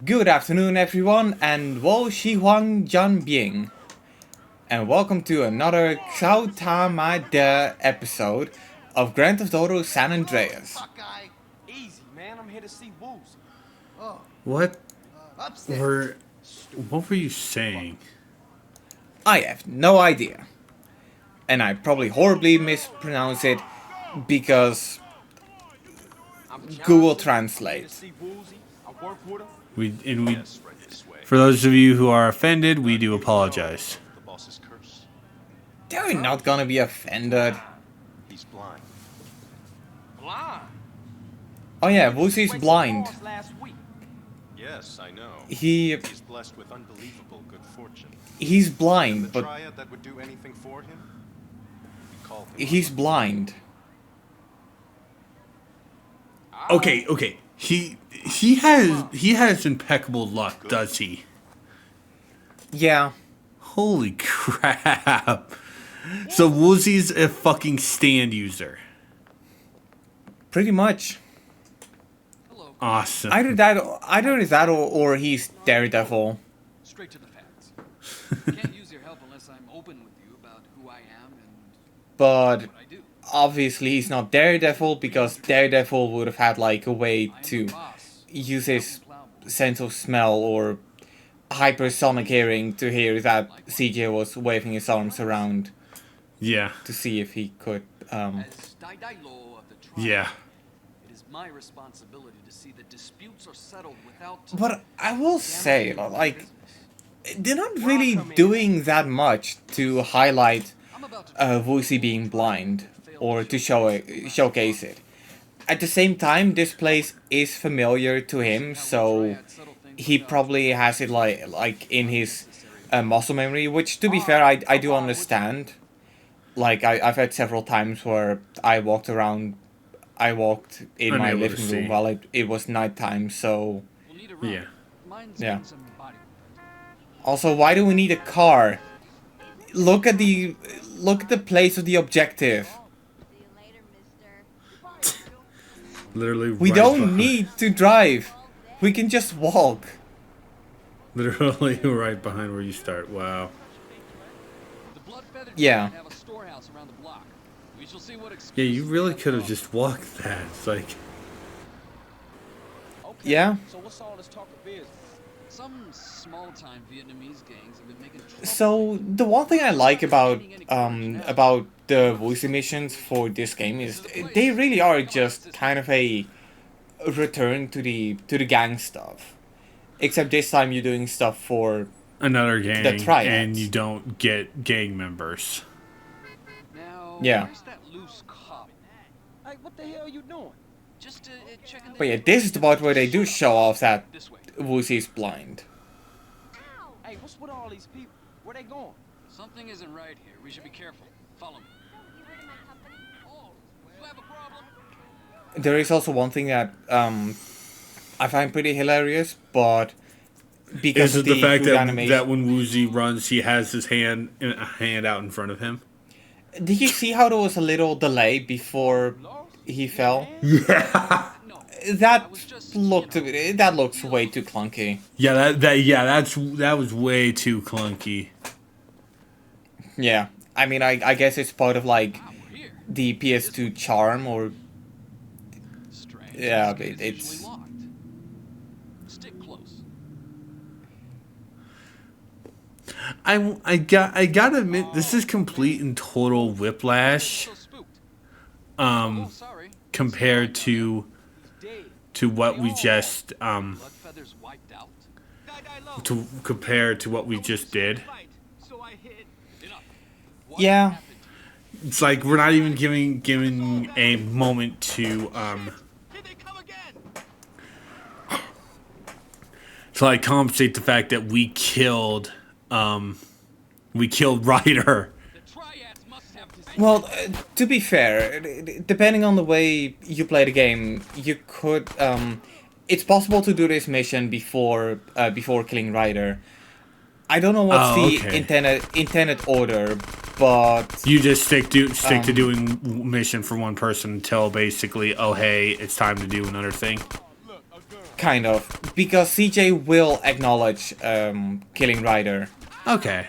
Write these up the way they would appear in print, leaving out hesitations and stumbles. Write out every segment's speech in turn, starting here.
Good afternoon everyone and wo shi huang jian bing. And welcome to another Xiao Ta Ma De episode of Grand Theft Auto San Andreas. Easy, man. I'm here to see Woozy. What Upstairs. what were you saying? I have no idea. And I probably horribly mispronounce it because Google Translate. For those of you who are offended, we do apologize. They're not gonna be offended. He's blind. Oh yeah, Woozy's blind. Yes, I know. He's blessed with unbelievable good fortune. blind, but that would do anything for him? he's blind. Okay. He has impeccable luck, does he? Yeah. Holy crap. So Woozy's a fucking stand user. Pretty much. Awesome. Either that or he's Daredevil. Straight to the facts. Can't use your help unless I'm open with you about who I am and But what I do. obviously he's not Daredevil because Daredevil would have had like a way to use his sense of smell or hypersonic hearing to hear that CJ was waving his arms around Yeah. to see if he could As Daidai-lo of the tribe, Yeah. it is my responsibility to see that disputes are settled without But I will say, like, they're not really doing that much to highlight I'm about to Woozy being blind or to showcase it. At the same time, this place is familiar to him, so he probably has it like in his muscle memory. Which, to be fair, I do understand. Like I've had several times where I walked in my Unable to living room see. while it was nighttime. So we'll need a run. Yeah. Mine's Yeah. getting some body work. also, why do we need a car? Look at the place of the objective. See you later, mister. Literally We right don't behind- need to drive. We can just walk. Literally right behind where you start. Wow. The blood-feathered Yeah. tribe have a storehouse around the block. We shall see what Yeah, you excuses really they could have have just walked that. It's like Okay. Yeah. So what's all this talk of business? some small-time Vietnamese gangs have been making trouble. So the one thing I like about the voice missions for this game is they really are just kind of a return to the gang stuff. Except this time you're doing stuff for another gang, triads. and you don't get gang members. Now, Yeah. where's that loose cop? Hey, what the hell are you doing? Just checking the... But yeah, this is the part where they do show off that This way. Woozy is blind. Hey, what's with all these people? Where they going? Something isn't right here. We should be careful. Follow me. Oh, you have a problem? There is also one thing that I find pretty hilarious, but because Is of it the fact good that animation, that when Woozy runs, he has his hand out in front of him? did you see how there was a little delay before he fell? Yeah. No. That looks way too clunky. Yeah, that was way too clunky. Yeah, I mean, I guess it's part of like Ah, we're here. the PS2 charm, or Strange. Yeah, This gate is it's- usually locked. Stick close. I gotta admit, this is complete and total whiplash So spooked. um Oh, sorry. compared to what we just Blood feathers wiped out. compared to what we just did. Enough. What Yeah. happened? It's like we're not even giving a moment to like compensate the fact that we killed Ryder. The triads must have this. well, to be fair, depending on the way you play the game, you could it's possible to do this mission before killing Ryder. I don't know what's Oh, the okay. intended order, but You just stick to doing mission for one person until basically, oh hey, it's time to do another thing. kind of, because CJ will acknowledge killing Ryder. Okay.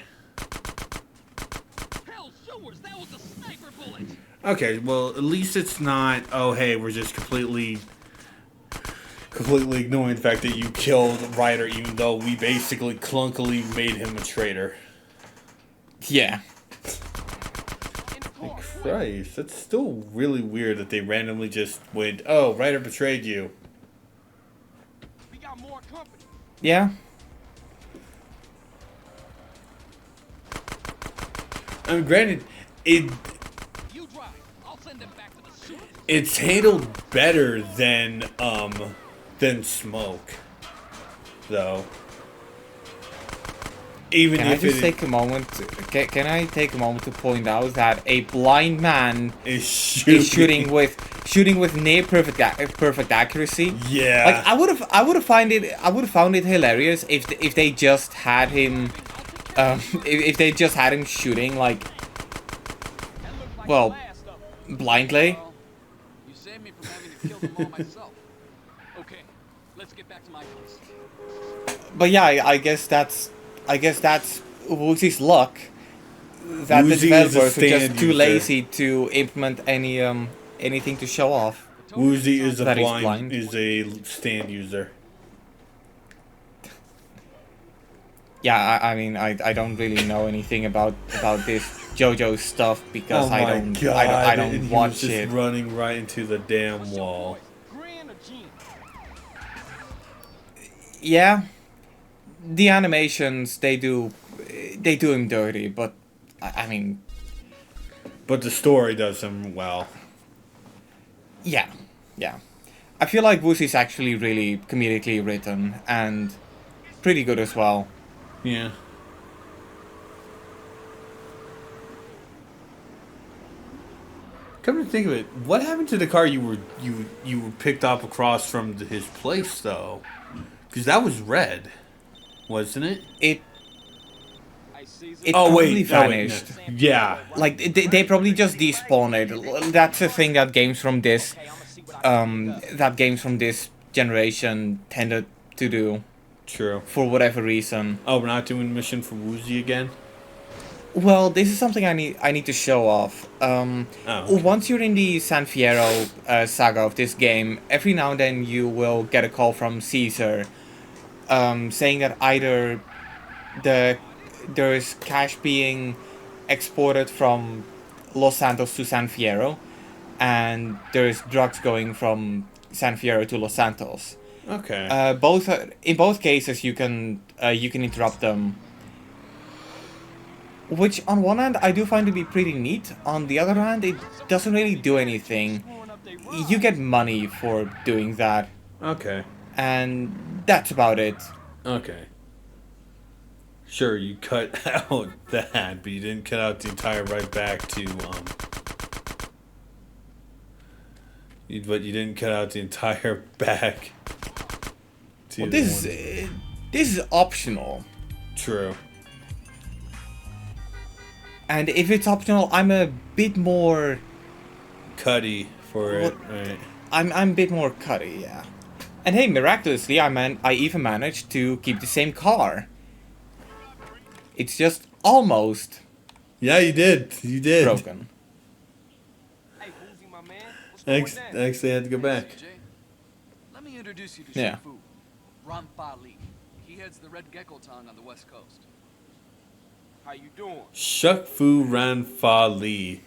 Hell showers, that was a sniper bullet. Okay, well, at least it's not, oh, hey, we're just completely ignoring the fact that you killed Ryder, even though we basically clunkily made him a traitor. Yeah. Like, Christ, that's still really weird that they randomly just went, oh, Ryder betrayed you. We got more company. Yeah. I mean, granted, You drive. I'll send them back to the sewer. it's handled better than Smoke, though. Even Can I if just it take a moment? Can I take a moment to point out that a blind man is is shooting with near perfect accuracy? Yeah. Like I would have found it hilarious if they just had him, if they just had him shooting like, well, blindly. Well, you saved me from having to kill them all myself. Okay, let's get back to my place. But yeah, I guess that's Woozy's luck. That the Woozy is a developers were stand just too user. lazy to implement anything to show off. Woozy is That he's blind. is a stand user. Yeah, I mean, I don't really know anything about this JoJo stuff because Oh I my don't god! I and don't he was watch just it. running right into the damn wall. Grand or Gene? Yeah, the animations they do him dirty, but I mean, But the story does him well. yeah. I feel like Woozy's actually really comedically written and pretty good as well. Yeah. Come to think of it, what happened to the car you were picked up across from his place though? Because that was red, wasn't it? It Hey, Caesar. It Oh probably wait, vanished. no. Yeah. Like they probably just despawned it. That's the thing that games from this generation tended to do True. for whatever reason. Oh, we're not doing mission for Woozy again? Well, this is something I need to show off. okay. Once you're in the San Fierro saga of this game, every now and then you will get a call from Caesar, saying that either there's cash being exported from Los Santos to San Fierro, and there's drugs going from San Fierro to Los Santos. Okay. In both cases you can interrupt them. Which, on one hand, I do find to be pretty neat. On the other hand, it doesn't really do anything. You get money for doing that, Okay. and that's about it. Okay. Sure, you cut out that, but you didn't cut out the entire right back to But you didn't cut out the entire back. To Well, the this is optional, True. and if it's optional, I'm a bit more. Cutty for it, What- right? I'm a bit more cutty, yeah. And hey, miraculously, I even managed to keep the same car. It's just almost Yeah, you did. You did. broken. Hey, Woozy, my man. What's going down? Thanks, they had to go back. CJ, let me introduce you to Yeah. Shifu, Rampa Lee. He heads the Red Gecko Town on the west coast. How you doing? Shuk Fu Ran Fa Li.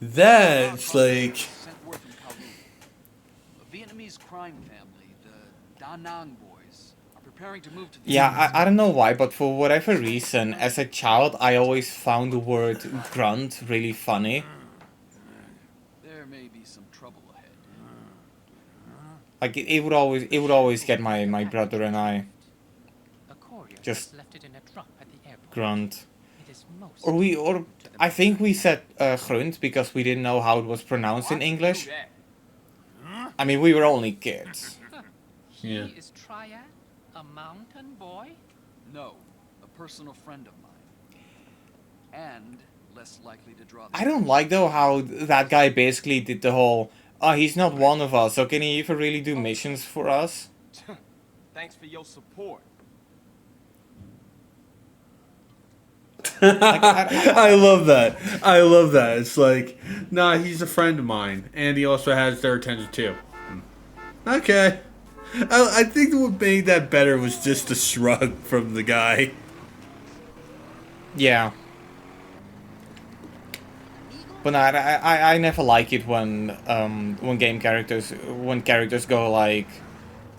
That's like. Sent word from Kowloon. A Vietnamese crime family, the Da Nang boys, are preparing to move to the Yeah, I don't know why, but for whatever reason, as a child, I always found the word grunt really funny. There may be some trouble ahead. Like it would always get my brother and I A courier Just has left it in a drop at the airport. grunt. It is most Or I think we said grunt because we didn't know how it was pronounced in English. Do that. I mean, we were only kids. He Yeah. is Triad, a mountain boy. No, a personal friend of mine. And less likely to draw the I don't like though how that guy basically did the whole, He's not one of us, so can he even really do missions for us? Thanks for your support. I love that. I love that. It's like, nah, he's a friend of mine, and he also has their attention too. Okay. I think what made that better was just a shrug from the guy. Yeah. But no, I never like it when characters go like,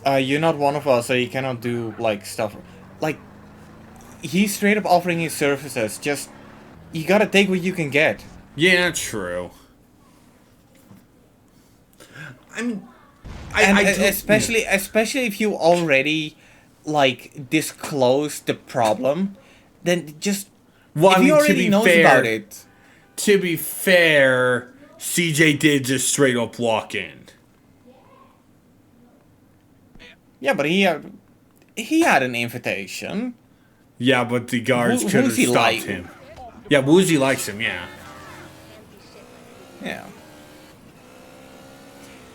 you're not one of us, so you cannot do like stuff. Like, he's straight up offering his services. Just, you gotta take what you can get. Yeah, true. I mean, And I do, especially if you already like disclose the problem, then just well, if I mean, he to already be knows fair, about it. To be fair, CJ did just straight up walk in. Yeah, but he had an invitation. Yeah, but the guards could have Woozy stopped like? him. Yeah, Woozy likes him. Yeah. Yeah.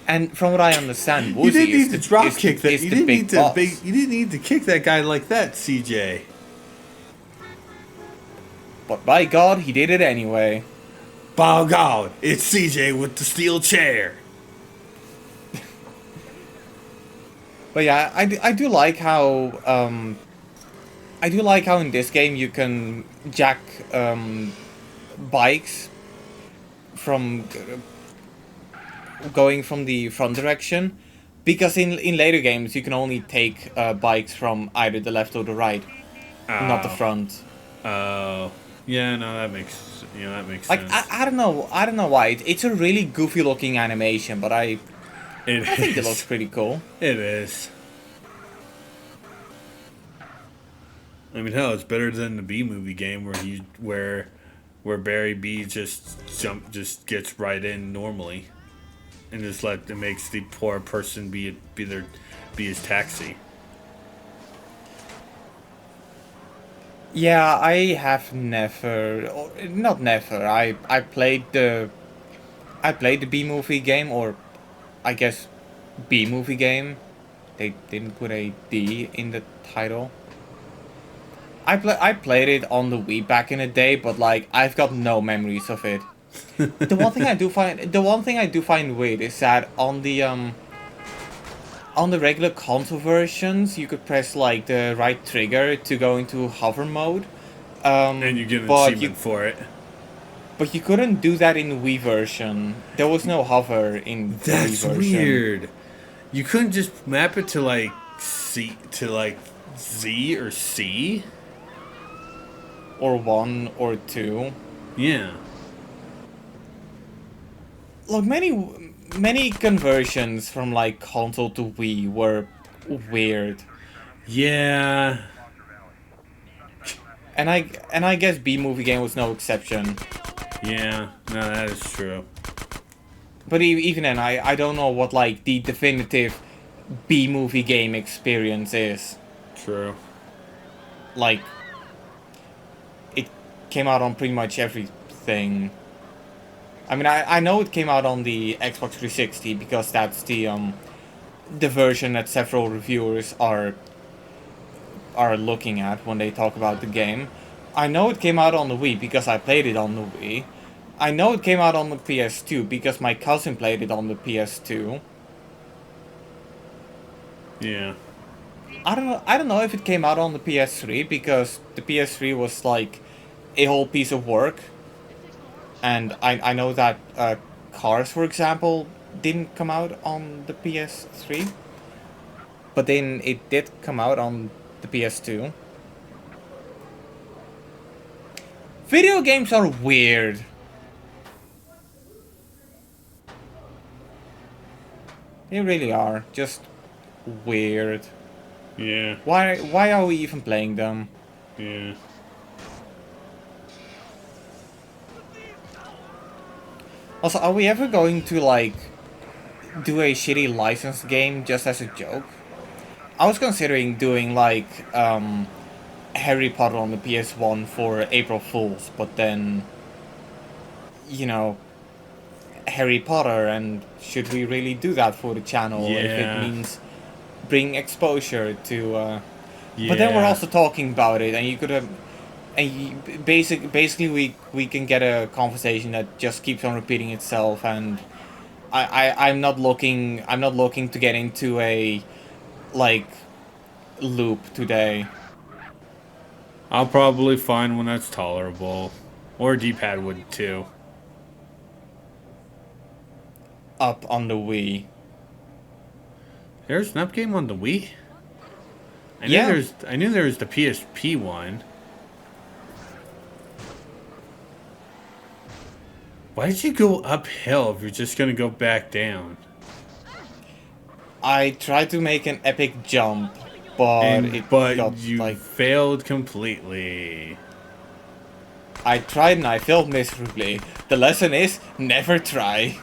And from what I understand, You Woozy didn't need to drop kick that. is You the didn't big need to. boss. You didn't need to kick that guy like that, CJ. But by God, he did it anyway. By God, it's CJ with the steel chair. But yeah, I do like how in this game you can jack bikes from going from the front direction, because in later games you can only take bikes from either the left or the right, not the front. Oh, yeah, no, that makes Like sense. I don't know why it's a really goofy looking animation, but I think it looks pretty cool. It is. I mean, hell, it's better than the B movie game where Barry B just gets right in normally, and just it makes the poor person be his taxi. Yeah, I have never, or not never. I played the B movie game, or I guess B movie game. They didn't put a D in the title. I played it on the Wii back in the day, but like I've got no memories of it. The one thing I do find weird is that on the regular console versions, you could press like the right trigger to go into hover mode. And you get an but achievement for it. But you couldn't do that in the Wii version. There was no hover in the Wii That's version. weird. You couldn't just map it to like Z or C? Or 1 or 2. Yeah. Look, many conversions from like console to Wii were weird. Yeah. And I guess B movie game was no exception. Yeah. No, that is true. But even then, I don't know what like the definitive B movie game experience is. True. Like, it came out on pretty much everything. I mean, I know it came out on the Xbox 360 because that's the version that several reviewers are looking at when they talk about the game. I know it came out on the Wii because I played it on the Wii. I know it came out on the PS2 because my cousin played it on the PS2. Yeah. I don't know if it came out on the PS3 because the PS3 was like a whole piece of work. And I know that Cars, for example, didn't come out on the PS3. But then it did come out on the PS2. Video games are weird. They really are. Just weird. Yeah. Why are we even playing them? Yeah. Also, are we ever going to like do a shitty licensed game just as a joke? I was considering doing like Harry Potter on the PS1 for April Fools, but then, you know, Harry Potter, and should we really do that for the channel if Yeah. it means bring exposure to? Yeah. But then we're also talking about it, and you could have, basically we can get a conversation that just keeps on repeating itself, and I'm not looking to get into a like loop today. I'll probably find one that's tolerable. Or D-pad would too. Up on the Wii. There's an up game on the Wii? Yeah. I knew there was the PSP one. Why did you go uphill if you're just gonna go back down? I tried to make an epic jump, but it But got you like failed completely. I tried and I failed miserably. The lesson is never try.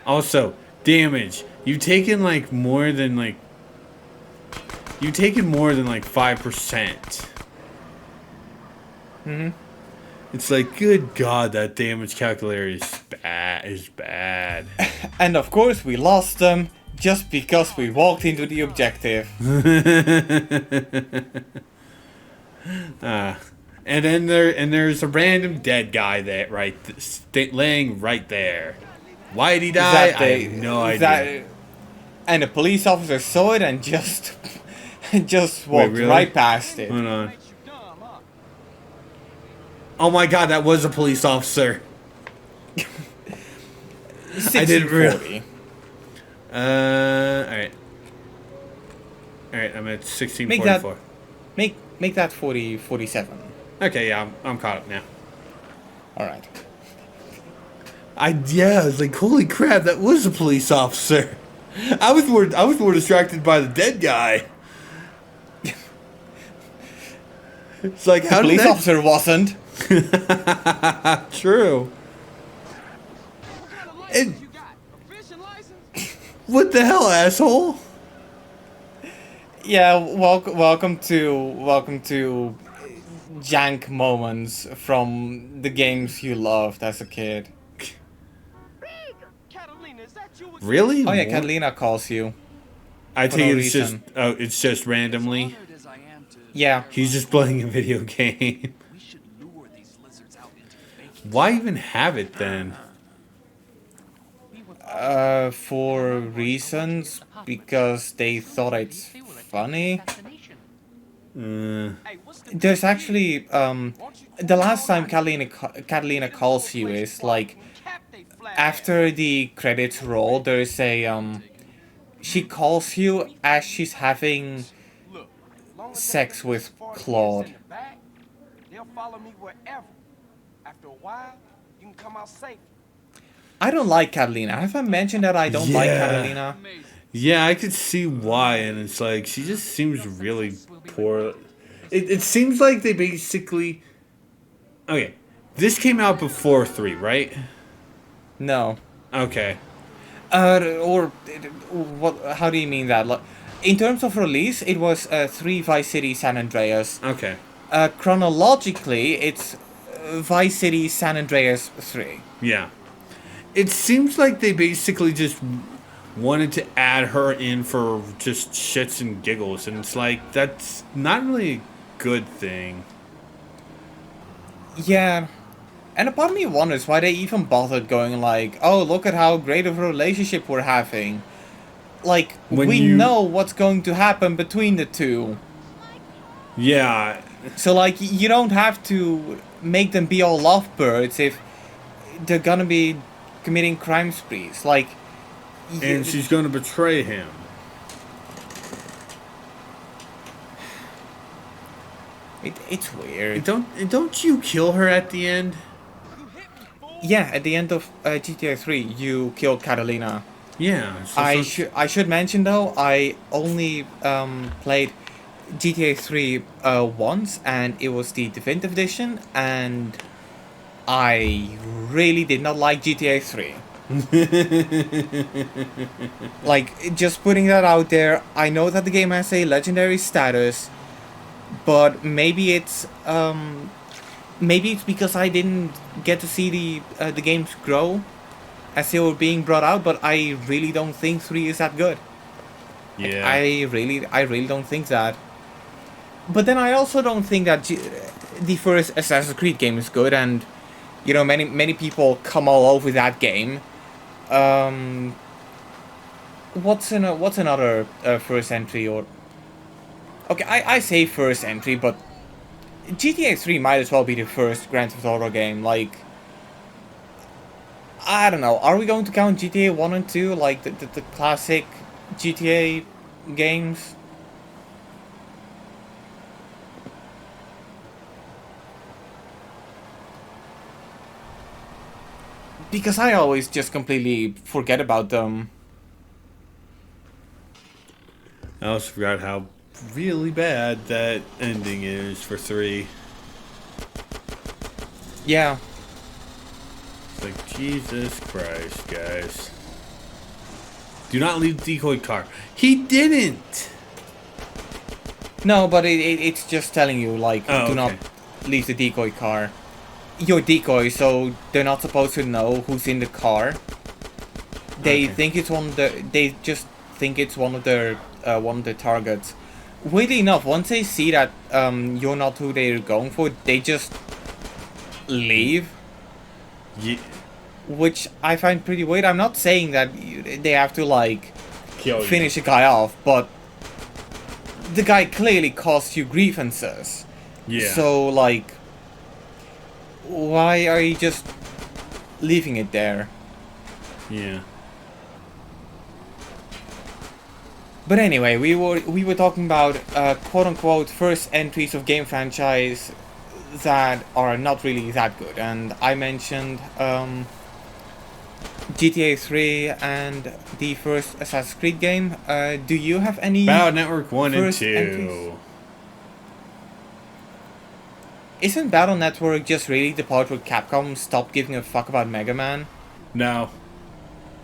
Also, damage. You've taken like more than like 5%. It's like, good God, that damage calculator is bad. And of course we lost them just because we walked into the objective. And then there's a random dead guy that laying right there. Why did he die? I have no idea. And the police officer saw it and just walked really? right past it. Hold on. Oh my God, that was a police officer. I didn't 1640. Alright. Alright, I'm at 1644. Make that 47. Okay, yeah, I'm caught up now. Alright. I was like, holy crap, that was a police officer. I was more distracted by the dead guy. It's like, The how did police that... officer wasn't. True. And You got a fishing license? what the hell, asshole? Yeah, welcome to jank moments from the games you loved as a kid. Catalina, is that you? Really? Oh yeah, What? Catalina calls you. I for think no it's just reason. it's just randomly. Honored as I am to, Yeah. He's just playing a video game. we should lure these lizards out into the bacon. Why even have it then? For reasons because they thought it's funny. Hey, what's the There's actually the last time Catalina calls you is like cap they flag? after the credits roll. There's a she calls you as she's having Look, long as sex they with get 40 Claude. years in the back, they'll follow me wherever. After a while, you can come out safe. I don't like Catalina. Have I mentioned that I don't like Yeah. Catalina? Yeah, I could see why, and it's like she just seems really poor. It seems like they basically. Okay, this came out before 3, right? No. Okay. Or what? How do you mean that? Like, in terms of release, it was 3 Vice City San Andreas. Okay. Chronologically, it's Vice City San Andreas 3. Yeah. It seems like they basically just wanted to add her in for just shits and giggles, and it's like that's not really a good thing. Yeah. And a part of me wonders why they even bothered going like, oh, look at how great of a relationship we're having. Like, When we you- know what's going to happen between the two. Yeah. So, like, you don't have to make them be all lovebirds if they're gonna be committing crime sprees. Like, And she's gonna betray him. it's weird. Don't you kill her at the end? Yeah, at the end of GTA 3, you kill Catalina. Yeah. I should mention though, I only played GTA 3 once, and it was the definitive edition, and I really did not like GTA 3. Like, just putting that out there, I know that the game has a legendary status, but maybe it's because I didn't get to see the games grow as they were being brought out, but I really don't think 3 is that good. Yeah. I really don't think that. But then I also don't think that the first Assassin's Creed game is good, and you know, many people come all over that game. What's another first entry? Or okay, I say first entry, but GTA 3 might as well be the first Grand Theft Auto game. Like, I don't know. Are we going to count GTA 1 and 2 like the classic GTA games? Because I always just completely forget about them. I also forgot how really bad that ending is for 3. Yeah. It's like, Jesus Christ, guys. Do not leave the decoy car. He didn't! No, but it's just telling you, like, Oh, do not okay. leave the decoy car. You're decoy, so they're not supposed to know who's in the car. They Okay. think it's they just think it's one of their targets. Weirdly enough, once they see that you're not who they're going for, they just leave. Yeah. Which I find pretty weird. I'm not saying that they have to, like, Kill you. finish a guy off, but the guy clearly caused you grievances. Yeah. So, like, why are you just leaving it there? Yeah. But anyway, we were talking about quote unquote first entries of game franchise that are not really that good, and I mentioned GTA 3 and the first Assassin's Creed game. Do you have any Battle Network 1 and first 2. entries? Isn't Battle Network just really the part where Capcom stopped giving a fuck about Mega Man? No.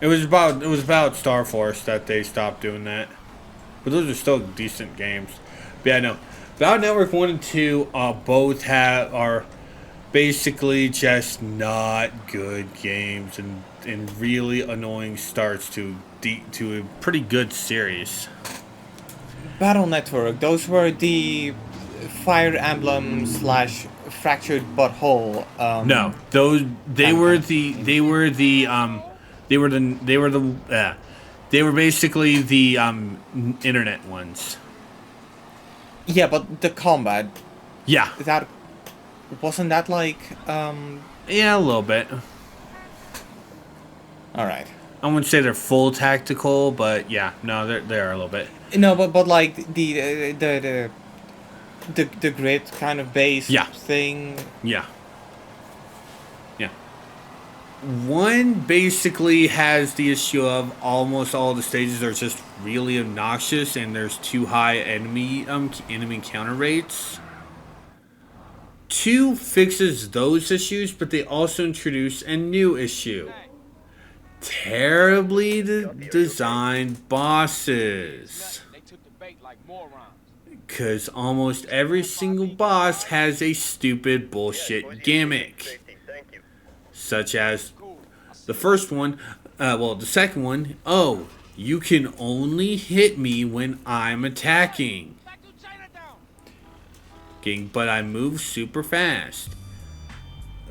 It was about Star Force that they stopped doing that. But those are still decent games. But yeah, no. Battle Network 1 and 2 both are basically just not good games and really annoying starts to a pretty good series. Battle Network, those were the Fire Emblem / Fractured Butthole. No, they were basically the internet ones. Yeah, but the combat, Yeah. that wasn't that like Yeah, a little bit. all right. I wouldn't say they're full tactical, but yeah, no, they are a little bit. No, but like the grid kind of base Yeah. thing. Yeah. Yeah. One basically has the issue of almost all the stages are just really obnoxious and there's too high enemy encounter rates. 2 fixes those issues, but they also introduce a new issue. Terribly designed bosses. They took the bait like morons. Because almost every single boss has a stupid bullshit gimmick. Such as the first one, the second one, oh, you can only hit me when I'm attacking. Back to Chinatown. But I move super fast.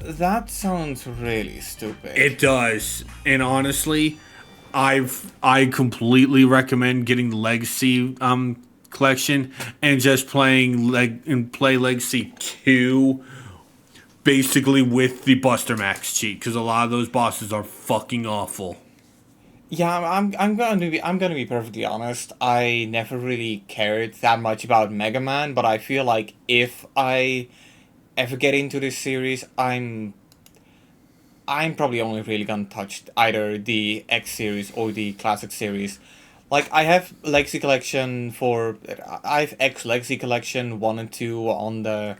That sounds really stupid. It does. And honestly, I completely recommend getting the Legacy collection and just play Legacy 2 basically with the Buster Max cheat, because a lot of those bosses are fucking awful. Yeah, I'm gonna be perfectly honest. I never really cared that much about Mega Man, but I feel like if I ever get into this series, I'm probably only really gonna touch either the X series or the classic series. Like, I have Legacy Collection I have X Legacy Collection 1 and 2 on the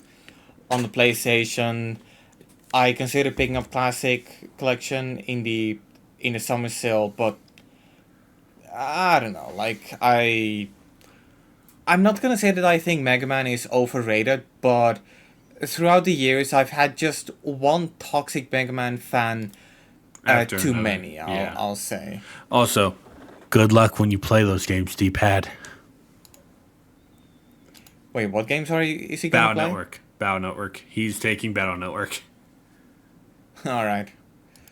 PlayStation. I consider picking up Classic Collection in the summer sale, but I don't know. Like, I'm not gonna say that I think Mega Man is overrated, but throughout the years I've had just one toxic Mega Man fan after too another. many, Yeah. I'll say. Also, good luck when you play those games, D-pad. Wait, what games is he gonna Battle play? Network. Battle Network. He's taking Battle Network. All right.